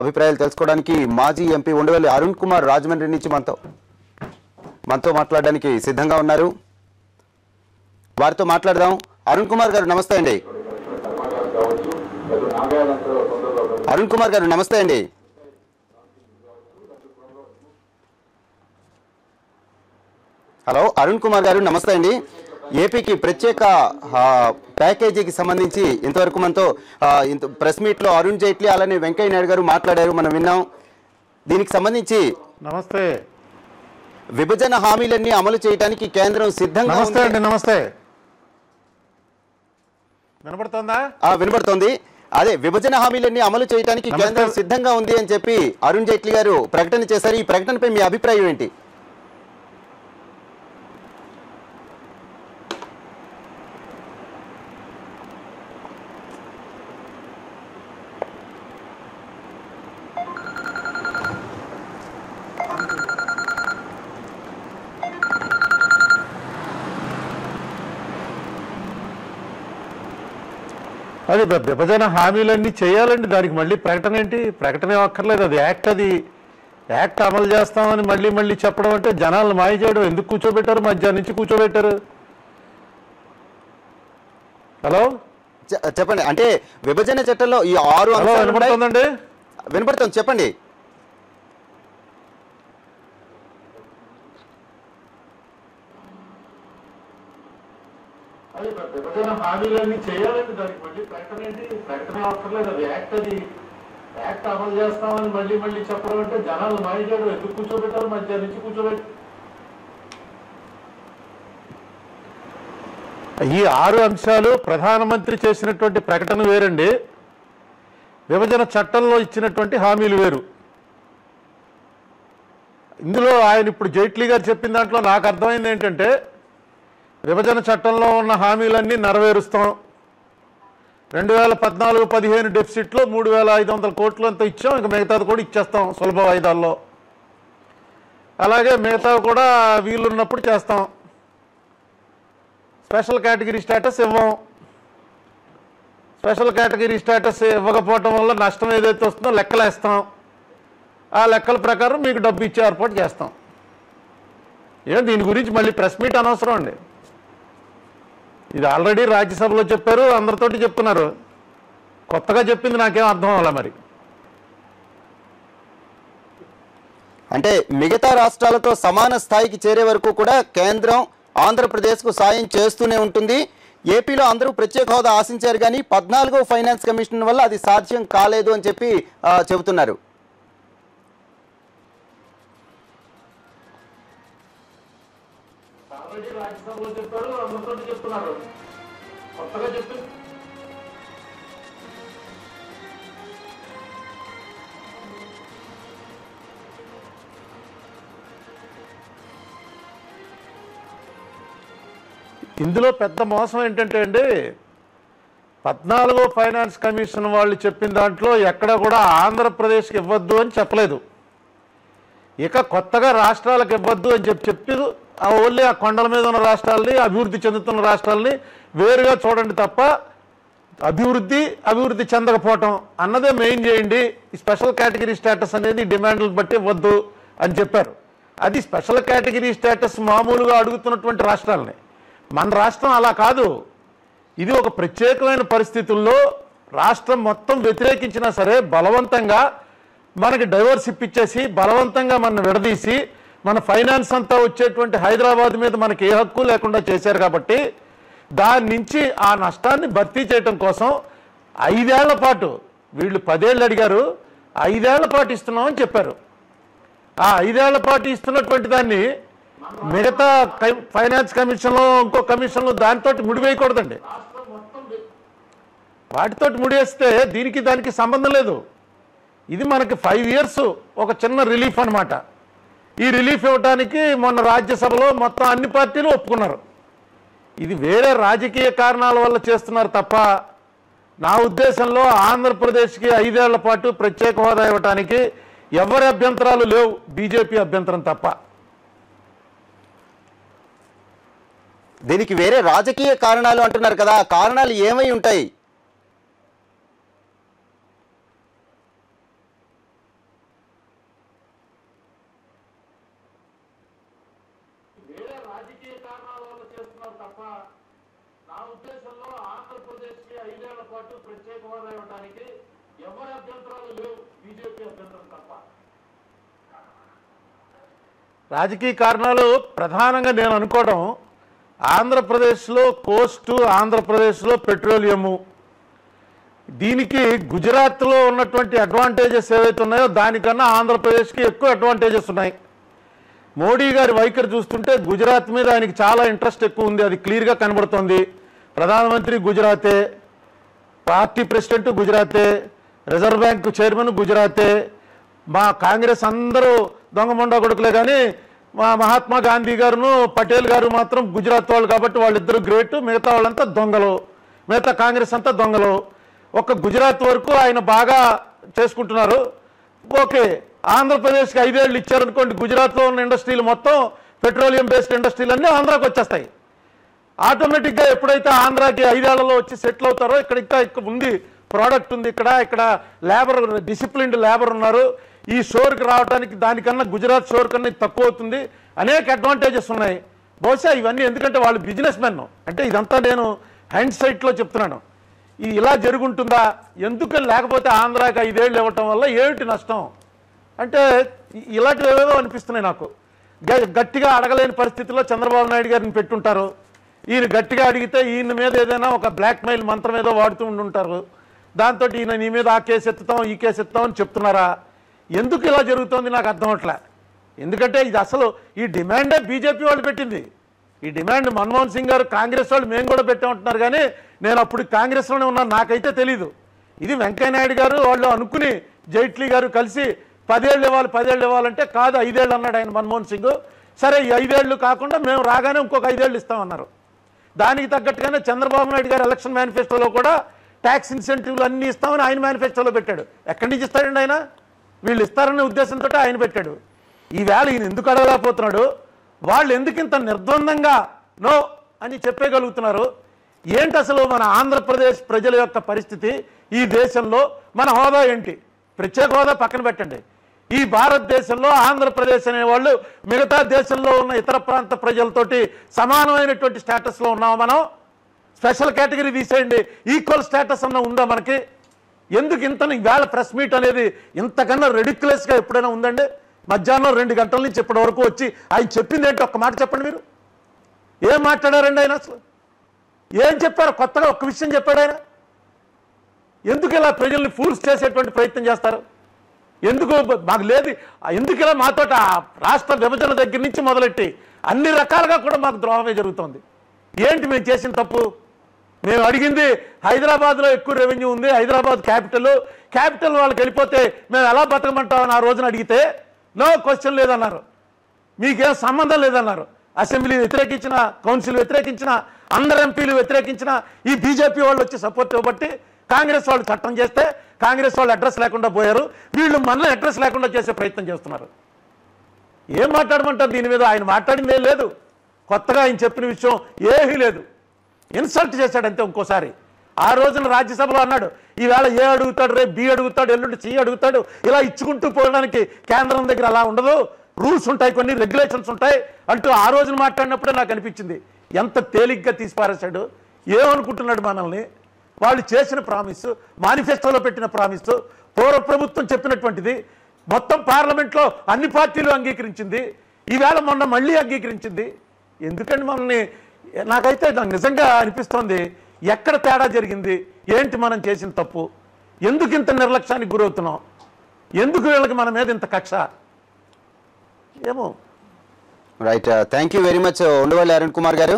అభిప్రాయాలు తెలుసుకోవడానికి మాజీ ఎంపీ ఉండవల్లి అరుణ్ కుమార్ రాజమండ్రి నుంచి మనతో మాట్లాడడానికి సిద్ధంగా ఉన్నారు. వారితో మాట్లాడదాం. అరుణ్ కుమార్ గారు నమస్తే అండి. అరుణ్ కుమార్ గారు నమస్తే అండి. హలో అరుణ్ కుమార్ గారు నమస్తే అండి. ఏపీకి ప్రత్యేక ప్యాకేజీకి సంబంధించి ఇంతవరకు మనతో ప్రెస్ మీట్లో అరుణ్ జైట్లీ అలానే వెంకయ్య నాయుడు గారు మాట్లాడారు, మనం విన్నాం. దీనికి సంబంధించి నమస్తే, విభజన హామీలన్నీ అమలు చేయడానికి కేంద్రం సిద్ధంగా నమస్తే అండి. నమస్తే, వినపడుతుందా? వినపడుతోంది. అదే విభజన హామీలన్నీ అమలు చేయడానికి కేంద్రం సిద్ధంగా ఉంది అని చెప్పి అరుణ్ జైట్లీ గారు ప్రకటన చేశారు. ఈ ప్రకటనపై మీ అభిప్రాయం ఏంటి? అది విభజన హామీలన్నీ చేయాలండి. దానికి మళ్ళీ ప్రకటన ఏంటి? ప్రకటన అక్కర్లేదు. అది యాక్ట్. అది యాక్ట్ అమలు చేస్తామని మళ్ళీ మళ్ళీ చెప్పడం అంటే జనాలను మాయ చేయడం. ఎందుకు కూర్చోబెట్టారు? మధ్యాహ్నం నుంచి కూర్చోబెట్టారు. హలో చెప్పండి. అంటే విభజన చట్టంలో ఈ 6 వినపడుతుందండి? వినపడుతుంది, చెప్పండి. విభజన హామీలన్నీ చేయాలండి. దానికి మళ్ళీ ప్రకటన ఏంటి? ప్రకటన అక్కర్లేదు. అది యాక్ట్. అది యాక్ట్ అమలు చేస్తామని మళ్ళీ మళ్ళీ చెప్పడం అంటే జనాలు మాయ చేయడం. ఎందుకు కూర్చోబెట్టారు? మధ్యాహ్నం నుంచి కూర్చోబెట్టి ఈ 6 అంశాలు ప్రధానమంత్రి చేసినటువంటి ప్రకటన వేరండి, విభజన చట్టంలో ఇచ్చినటువంటి హామీలు వేరు. ఇందులో ఆయన ఇప్పుడు జైట్లీ గారు చెప్పిన దాంట్లో నాకు అర్థమైంది ఏంటంటే, విభజన చట్టంలో ఉన్న హామీలన్నీ నెరవేరుస్తాం. 2014-15 డెఫిసిట్లో 3,500 కోట్లు అంతా ఇచ్చాం, ఇంకా మిగతాది కూడా ఇచ్చేస్తాం సులభ వాయిదాల్లో. అలాగే మిగతావి కూడా వీలున్నప్పుడు చేస్తాం. స్పెషల్ కేటగిరీ స్టేటస్ ఇవ్వం. స్పెషల్ కేటగిరీ స్టేటస్ ఇవ్వకపోవటం వల్ల నష్టం ఏదైతే వస్తుందో లెక్కలేస్తాం. ఆ లెక్కల ప్రకారం మీకు డబ్బు ఇచ్చే ఏర్పాటు చేస్తాం. దీని గురించి మళ్ళీ ప్రెస్ మీట్ అనవసరం అండి. ఇది ఆల్రెడీ రాజ్యసభలో చెప్పారు, అందరితోటి చెప్తున్నారు. కొత్తగా చెప్పింది నాకేం అర్థం అవ్వాలా మరి. అంటే మిగతా రాష్ట్రాలతో సమాన స్థాయికి చేరే వరకు కూడా కేంద్రం ఆంధ్రప్రదేశ్కు సాయం చేస్తూనే ఉంటుంది. ఏపీలో అందరూ ప్రత్యేక హోదా ఆశించారు, కానీ 14వ ఫైనాన్స్ కమిషన్ వల్ల అది సాధ్యం కాలేదు అని చెప్పి చెబుతున్నారు. రాజ్యసభలో చెప్పారు, అందరితో చెప్తున్నారు. కొత్తగా చెప్పి ఇందులో పెద్ద మోసం ఏంటంటే అండి, 14వ ఫైనాన్స్ కమిషన్ వాళ్ళు చెప్పిన దాంట్లో ఎక్కడ కూడా ఆంధ్రప్రదేశ్కి ఇవ్వద్దు అని చెప్పలేదు. ఇక కొత్తగా రాష్ట్రాలకు ఇవ్వద్దు అని చెప్పి ఓన్లీ ఆ కొండల మీద ఉన్న రాష్ట్రాలని, అభివృద్ధి చెందుతున్న రాష్ట్రాలని వేరుగా చూడండి తప్ప అభివృద్ధి చెందకపోవటం అన్నదే మెయిన్ చేయండి. ఈ స్పెషల్ కేటగిరీ స్టేటస్ అనేది డిమాండ్లు బట్టి ఇవ్వద్దు అని చెప్పారు. అది స్పెషల్ కేటగిరీ స్టేటస్ మామూలుగా అడుగుతున్నటువంటి రాష్ట్రాలని. మన రాష్ట్రం అలా కాదు. ఇది ఒక ప్రత్యేకమైన పరిస్థితుల్లో రాష్ట్రం మొత్తం వ్యతిరేకించినా సరే బలవంతంగా మనకి డైవర్స్ ఇప్పించేసి బలవంతంగా మనం విడదీసి మన ఫైనాన్స్ అంతా వచ్చేటువంటి హైదరాబాద్ మీద మనకి ఏ హక్కు లేకుండా చేశారు. కాబట్టి దాని నుంచి ఆ నష్టాన్ని భర్తీ చేయడం కోసం 5 ఏళ్ల పాటు, వీళ్ళు 10 ఏళ్ళు అడిగారు, 5 ఏళ్ల పాటు ఇస్తున్నామని చెప్పారు. ఆ 5 ఏళ్ల పాటు ఇస్తున్నటువంటి దాన్ని మిగతా ఫైనాన్స్ కమిషన్లో ఇంకో కమిషన్లో దానితో ముడివేయకూడదండి. వాటితో ముడివేస్తే దీనికి దానికి సంబంధం లేదు. ఇది మనకి 5 years ఒక చిన్న రిలీఫ్ అనమాట. ఈ రిలీఫ్ ఇవ్వడానికి మొన్న రాజ్యసభలో మొత్తం అన్ని పార్టీలు ఒప్పుకున్నారు. ఇది వేరే రాజకీయ కారణాల వల్ల చేస్తున్నారు తప్ప నా ఉద్దేశంలో ఆంధ్రప్రదేశ్కి 5 ఏళ్ల పాటు ప్రత్యేక హోదా ఇవ్వడానికి ఎవరి అభ్యంతరాలు లేవు, బీజేపీ అభ్యంతరం తప్ప. దీనికి వేరే రాజకీయ కారణాలు అంటున్నారు కదా, కారణాలు ఏమై ఉంటాయి? రాజకీయ కారణాల వల్ల చేస్తున్నారు తప్ప నా ఉద్దేశంలో ఆంధ్రప్రదేశ్కి 5 ఏళ్ల పాటు ప్రత్యేక హోదా ఇవ్వడానికి ఎవరి అభ్యంతరాలు లేవు, బీజేపీ అభ్యంతరం తప్ప. రాజకీయ కారణాలు ప్రధానంగా నేను అనుకోవడం, ఆంధ్రప్రదేశ్లో కోస్టు, ఆంధ్రప్రదేశ్లో పెట్రోలియము, దీనికి గుజరాత్లో ఉన్నటువంటి అడ్వాంటేజెస్ ఏవైతే ఉన్నాయో దానికన్నా ఆంధ్రప్రదేశ్కి ఎక్కువ అడ్వాంటేజెస్ ఉన్నాయి. మోడీ గారి వైఖరి చూస్తుంటే గుజరాత్ మీద ఆయనకి చాలా ఇంట్రెస్ట్ ఎక్కువ ఉంది, అది క్లియర్గా కనబడుతుంది. ప్రధానమంత్రి గుజరాతే, పార్టీ ప్రెసిడెంట్ గుజరాతే, రిజర్వ్ బ్యాంక్ చైర్మన్ గుజరాతే, మా కాంగ్రెస్ అందరూ దొంగమొండ కొడుకులే, కానీ మా మహాత్మా గాంధీ గారును పటేల్ గారు మాత్రం గుజరాత్ వాళ్ళు కాబట్టి వాళ్ళిద్దరూ గ్రేట్, మిగతా వాళ్ళంతా దొంగలు, మిగతా కాంగ్రెస్ అంతా దొంగలు. ఒక గుజరాత్ వరకు ఆయన బాగా చేసుకుంటున్నారు. ఓకే, ఆంధ్రప్రదేశ్కి 5 ఏళ్ళు ఇచ్చారనుకోండి, గుజరాత్లో ఉన్న ఇండస్ట్రీలు మొత్తం పెట్రోలియం బేస్డ్ ఇండస్ట్రీలు అన్నీ ఆంధ్రాకి వచ్చేస్తాయి. ఆటోమేటిక్గా ఎప్పుడైతే ఆంధ్రాకి 5 ఏళ్లలో వచ్చి సెటిల్ అవుతారో, ఇక్కడ ఉంది ప్రోడక్ట్ ఉంది, ఇక్కడ లేబర్ డిసిప్లిన్డ్ లేబర్ ఉన్నారు, ఈ షోర్కి రావడానికి దానికన్నా గుజరాత్ షోర్ కన్నా తక్కువ అవుతుంది, అనేక అడ్వాంటేజెస్ ఉన్నాయి. బహుశా ఇవన్నీ ఎందుకంటే వాళ్ళు బిజినెస్ మెన్, అంటే ఇదంతా నేను హ్యాండ్ సైట్లో చెప్తున్నాను. ఇది ఇలా జరుగుంటుందా, ఎందుకు లేకపోతే ఆంధ్రాకి 5 ఏళ్ళు ఇవ్వటం వల్ల ఏమిటి నష్టం అంటే ఇలాంటివి ఏవేవో అనిపిస్తున్నాయి నాకు. గట్టిగా అడగలేని పరిస్థితుల్లో చంద్రబాబు నాయుడు గారిని పెట్టుంటారు. ఈయన గట్టిగా అడిగితే ఈయన మీద ఏదైనా ఒక బ్లాక్మెయిల్ మంత్రం ఏదో వాడుతూ ఉండుంటారు. దాంతో ఈయన నీ మీద ఆ కేసు ఎత్తుతాం ఈ కేసు ఎత్తుతాం అని చెప్తున్నారా? ఎందుకు ఇలా జరుగుతోంది నాకు అర్థం అవట్లే. ఎందుకంటే ఇది అసలు ఈ డిమాండే బీజేపీ వాళ్ళు పెట్టింది. ఈ డిమాండ్ మన్మోహన్ సింగ్ గారు కాంగ్రెస్ వాళ్ళు మేము కూడా పెట్టామంటున్నారు, కానీ నేను అప్పుడు కాంగ్రెస్లోనే ఉన్నాను, నాకైతే తెలీదు. ఇది వెంకయ్యనాయుడు గారు వాళ్ళు అనుకుని జైట్లీ గారు కలిసి 10 ఏళ్ళు ఇవ్వాలి 10 ఏళ్ళు ఇవ్వాలంటే కాదు 5 ఏళ్ళు అన్నాడు ఆయన మన్మోహన్ సింగ్. సరే ఈ 5 ఏళ్ళు కాకుండా మేము రాగానే ఇంకొక 5 ఏళ్ళు ఇస్తామన్నారు. దానికి తగ్గట్టుగానే చంద్రబాబు నాయుడు గారు ఎలక్షన్ మేనిఫెస్టోలో కూడా ట్యాక్స్ ఇన్సెంటివ్లు అన్నీ ఇస్తామని ఆయన మేనిఫెస్టోలో పెట్టాడు. ఎక్కడి నుంచి ఇస్తాడండి ఆయన? వీళ్ళు ఇస్తారనే ఉద్దేశంతో ఆయన పెట్టాడు. ఈవేళ ఈయన ఎందుకు అడగలేకపోతున్నాడు? వాళ్ళు ఎందుకు ఇంత నిర్ద్వందంగా నో అని చెప్పగలుగుతున్నారు? ఏంటి అసలు మన ఆంధ్రప్రదేశ్ ప్రజల యొక్క పరిస్థితి? ఈ దేశంలో మన హోదా ఏంటి? ప్రత్యేక హోదా పక్కన పెట్టండి, ఈ భారతదేశంలో ఆంధ్రప్రదేశ్ అనేవాళ్ళు మిగతా దేశంలో ఉన్న ఇతర ప్రాంత ప్రజలతోటి సమానమైనటువంటి స్టేటస్లో ఉన్నాము మనం. స్పెషల్ కేటగిరీ తీసేయండి, ఈక్వల్ స్టేటస్ అన్న ఉందా మనకి? ఎందుకు ఇంత వేళ ప్రెస్ మీట్ అనేది ఇంతకన్నా రెడిక్యులస్గా ఎప్పుడైనా ఉందండి? మధ్యాహ్నం 2 గంటల నుంచి ఇప్పటి వరకు వచ్చి ఆయన చెప్పింది ఏంటి ఒక్క మాట చెప్పండి. మీరు ఏం మాట్లాడారండి ఆయన? అసలు ఏం చెప్పారు? కొత్తగా ఒక్క విషయం చెప్పాడు ఆయన. ఎందుకు ఇలా ప్రజల్ని ఫూల్స్ చేసేటువంటి ప్రయత్నం చేస్తారు? ఎందుకు మాకు లేదు? ఎందుకు ఇలా మాతో రాష్ట్ర విభజన దగ్గర నుంచి మొదలెట్టి అన్ని రకాలుగా కూడా మాకు ద్రోహమే జరుగుతుంది. ఏంటి మేము చేసిన తప్పు? మేము అడిగింది హైదరాబాద్లో ఎక్కువ రెవెన్యూ ఉంది, హైదరాబాద్ క్యాపిటల్ వాళ్ళకి వెళ్ళిపోతే మేము ఎలా బతకమంటామని ఆ రోజున అడిగితే నో క్వశ్చన్ లేదన్నారు, మీకేం సంబంధం లేదన్నారు. అసెంబ్లీ వ్యతిరేకించిన, కౌన్సిల్ వ్యతిరేకించిన, అందరు ఎంపీలు వ్యతిరేకించిన ఈ బీజేపీ వాళ్ళు వచ్చి సపోర్ట్ ఇవ్వబట్టి కాంగ్రెస్ వాళ్ళు చట్టం చేస్తే కాంగ్రెస్ వాళ్ళు అడ్రస్ లేకుండా పోయారు. వీళ్ళు మనల్ని అడ్రస్ లేకుండా చేసే ప్రయత్నం చేస్తున్నారు. ఏం మాట్లాడమంటారు దీని మీద? ఆయన మాట్లాడింది ఏం లేదు, కొత్తగా ఆయన చెప్పిన విషయం ఏమీ లేదు. ఇన్సల్ట్ చేశాడంతే. ఇంకోసారి ఆ రోజున రాజ్యసభలో అన్నాడు, ఈవేళ ఏ అడుగుతాడు, రేపు బి అడుగుతాడు, ఎల్లుండి సి అడుగుతాడు, ఇలా ఇచ్చుకుంటూ పోవడానికి కేంద్రం దగ్గర అలా ఉండదు, రూల్స్ ఉంటాయి, కొన్ని రెగ్యులేషన్స్ ఉంటాయి అంటూ ఆ రోజున మాట్లాడినప్పుడే నాకు అనిపించింది ఎంత తేలిగ్గా తీసిపారేశాడు. ఏమనుకుంటున్నాడు మనల్ని? వాళ్ళు చేసిన ప్రామిస్, మేనిఫెస్టోలో పెట్టిన ప్రామిస్, పూర్వ ప్రభుత్వం చెప్పినటువంటిది మొత్తం పార్లమెంట్లో అన్ని పార్టీలు అంగీకరించింది, ఈవేళ మొన్న మళ్ళీ అంగీకరించింది. ఎందుకండి మనల్ని? నాకైతే నిజంగా అనిపిస్తోంది ఎక్కడ తేడా జరిగింది, ఏంటి మనం చేసిన తప్పు, ఎందుకు ఇంత నిర్లక్ష్యానికి గురవుతున్నాం, ఎందుకు వీళ్ళకి మన మీద ఇంత కక్ష? ఏమో. Right, thank you very much Undavalli Arun Kumar గారు.